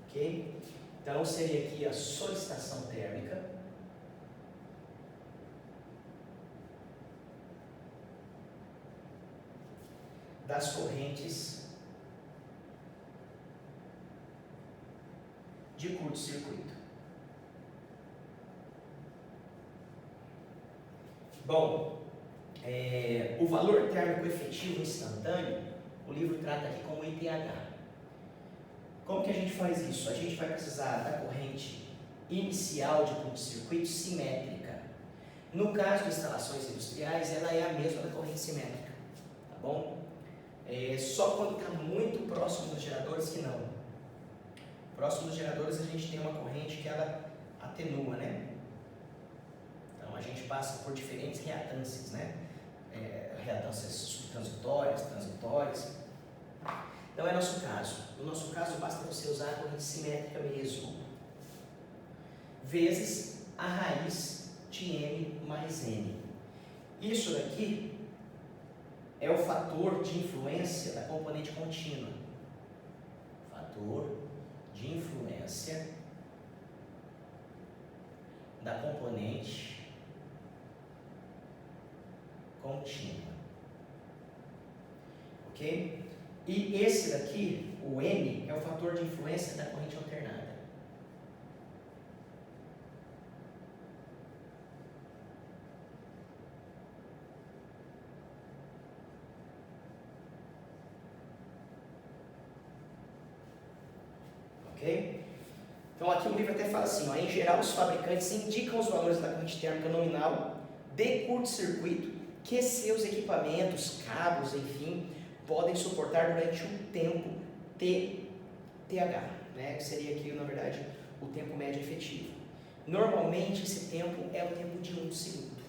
ok? Então, seria aqui a solicitação térmica das correntes de curto-circuito. Bom, o valor térmico efetivo instantâneo, o livro trata aqui como ITH. Como que a gente faz isso? A gente vai precisar da corrente inicial de curto-circuito simétrica. No caso de instalações industriais, ela é a mesma da corrente simétrica, tá bom? Só quando está muito próximo dos geradores que não. Próximo dos geradores a gente tem uma corrente que ela atenua, né? Então a gente passa por diferentes reatâncias, né? Reatâncias subtransitórias, transitórias. Não é nosso caso. No nosso caso basta você usar a corrente simétrica mesmo, vezes a raiz de M mais N. Isso daqui é o fator de influência da componente contínua. Fator de influência da componente contínua. Ok? E esse daqui, o N, é o fator de influência da corrente alternada. Ok? Então aqui o livro até fala assim, ó, em geral os fabricantes indicam os valores da corrente térmica nominal de curto-circuito que seus equipamentos, cabos, enfim, podem suportar durante um tempo TH, né? Que seria aqui, na verdade, o tempo médio efetivo. Normalmente esse tempo é o tempo de 1 segundo.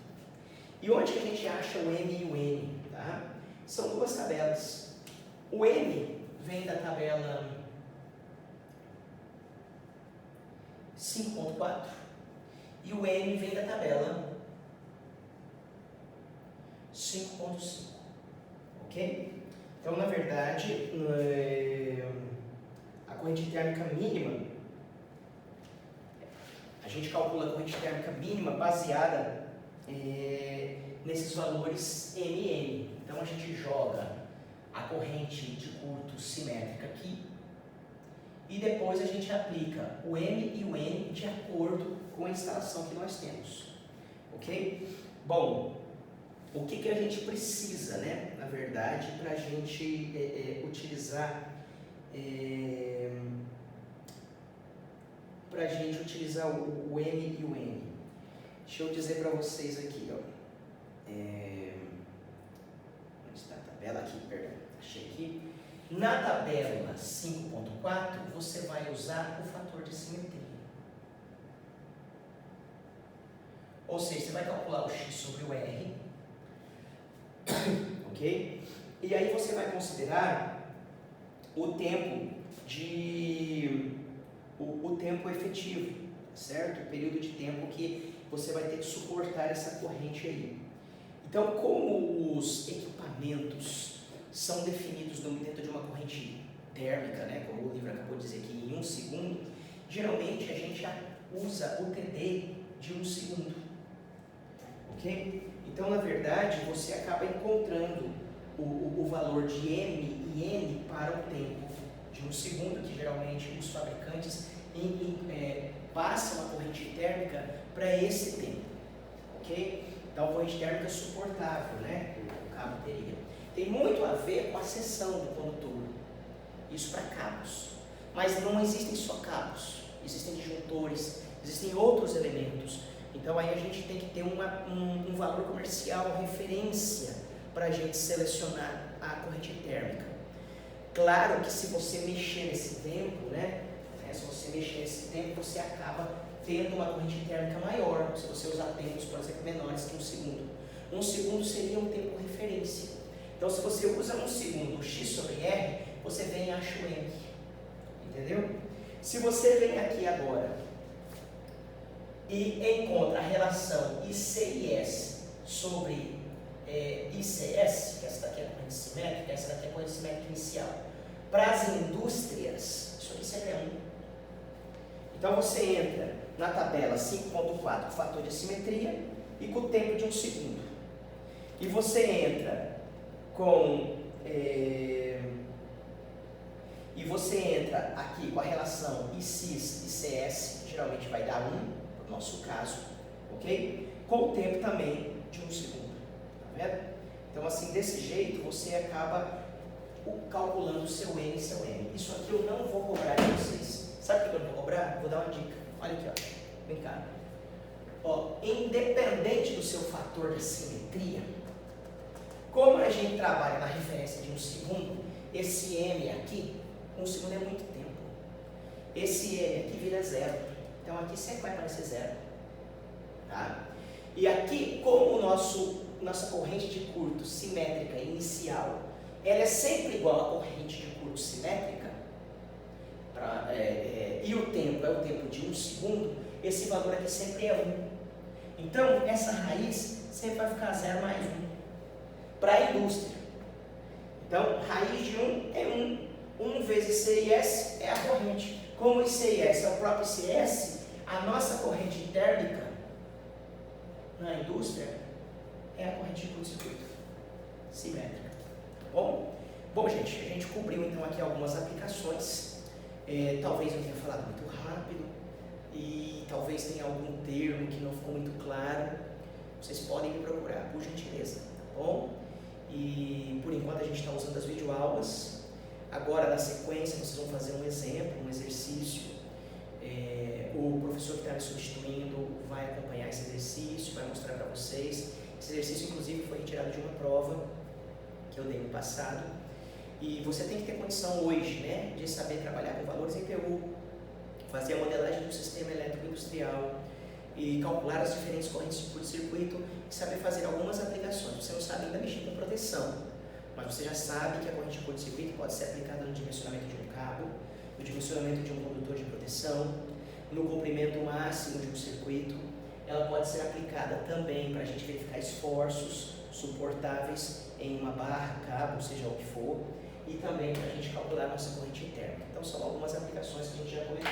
E onde que a gente acha o M e o N? Tá? São duas tabelas. O M vem da tabela 5.4 e o N vem da tabela 5.5. Ok? Então, na verdade, a corrente térmica mínima, a gente calcula a corrente térmica mínima baseada nesses valores M e N. Então, a gente joga a corrente de curto simétrica aqui e depois a gente aplica o M e o N de acordo com a instalação que nós temos. Ok? Bom, o que a gente precisa, né, na verdade, para a gente utilizar o M e o N? Deixa eu dizer para vocês aqui, ó. Onde está a tabela? Aqui, perdão. Achei aqui. Na tabela 5.4, você vai usar o fator de simetria. Ou seja, você vai calcular o x sobre o r, ok? E aí você vai considerar o tempo o tempo efetivo, certo? O período de tempo que você vai ter que suportar essa corrente aí. Então, como os equipamentos são definidos dentro de uma corrente térmica, né, como o livro acabou de dizer aqui, em 1 segundo, geralmente a gente já usa o TD de 1 segundo, ok? Então, na verdade, você acaba encontrando o valor de M e N para o tempo de 1 segundo, que geralmente os fabricantes passam a corrente térmica para esse tempo, ok? Então, a corrente térmica suportável, né, que o cabo teria. Tem muito a ver com a seção do condutor, isso para cabos. Mas não existem só cabos, existem disjuntores, existem outros elementos. Então aí a gente tem que ter um valor comercial, referência, para a gente selecionar a corrente térmica. Claro que se você mexer nesse tempo, você acaba tendo uma corrente térmica maior, se você usar tempos, por exemplo, menores que 1 segundo. 1 segundo seria um tempo referência. Então, se você usa 1 segundo x sobre r, você vem e acha o M. Entendeu? Se você vem aqui agora e encontra a relação IC/IS sobre ICS, que essa daqui é a corrente simétrica, essa daqui é a corrente simétrica inicial, para as indústrias, isso aqui sempre é 1. Então, você entra na tabela 5.4, fator de simetria, e com o tempo de 1 segundo. E você entra aqui com a relação ICIS e CS, que geralmente vai dar 1, no nosso caso, ok? Com o tempo também de 1 segundo, tá vendo? Então, assim, desse jeito, você acaba calculando o seu N e seu M. Isso aqui eu não vou cobrar de vocês. Sabe o que eu não vou cobrar? Vou dar uma dica. Olha aqui, ó. Vem cá. Ó, independente do seu fator de simetria, como a gente trabalha na referência de 1 segundo, esse M aqui, 1 segundo é muito tempo. Esse M aqui vira 0. Então aqui sempre vai aparecer 0. Tá? E aqui, como nossa corrente de curto simétrica inicial, ela é sempre igual à corrente de curto simétrica, e o tempo é o tempo de 1 segundo, esse valor aqui sempre é 1. Então, essa raiz sempre vai ficar 0 mais 1 para a indústria. Então, raiz de 1 é 1. 1 vezes ICIS é a corrente. Como o ICIS é o próprio ICS, a nossa corrente térmica na indústria é a corrente de curto-circuito simétrica. Tá bom? Bom, gente, a gente cobriu então aqui algumas aplicações. Talvez eu tenha falado muito rápido e talvez tenha algum termo que não ficou muito claro. Vocês podem me procurar, por gentileza, tá bom? E por enquanto a gente está usando as videoaulas. Agora, na sequência, vocês vão fazer um exemplo, um exercício. O professor que está me substituindo vai acompanhar esse exercício, vai mostrar para vocês. Esse exercício, inclusive, foi retirado de uma prova que eu dei no passado. E você tem que ter condição hoje, né, de saber trabalhar com valores em PU, fazer a modelagem do sistema elétrico industrial, e calcular as diferentes correntes de curto-circuito e saber fazer algumas aplicações. Você não sabe ainda mexer com proteção, mas você já sabe que a corrente de curto-circuito pode ser aplicada no dimensionamento de um cabo, no dimensionamento de um condutor de proteção, no comprimento máximo de um circuito. Ela pode ser aplicada também para a gente verificar esforços suportáveis em uma barra, cabo, seja o que for, e também para a gente calcular a nossa corrente térmica. Então são algumas aplicações que a gente já comentou.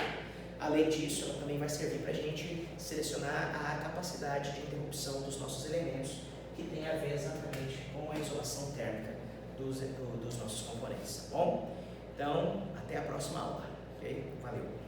Além disso, ela também vai servir para a gente selecionar a capacidade de interrupção dos nossos elementos, que tem a ver exatamente com a isolação térmica dos nossos componentes, tá bom? Então, até a próxima aula, ok? Valeu!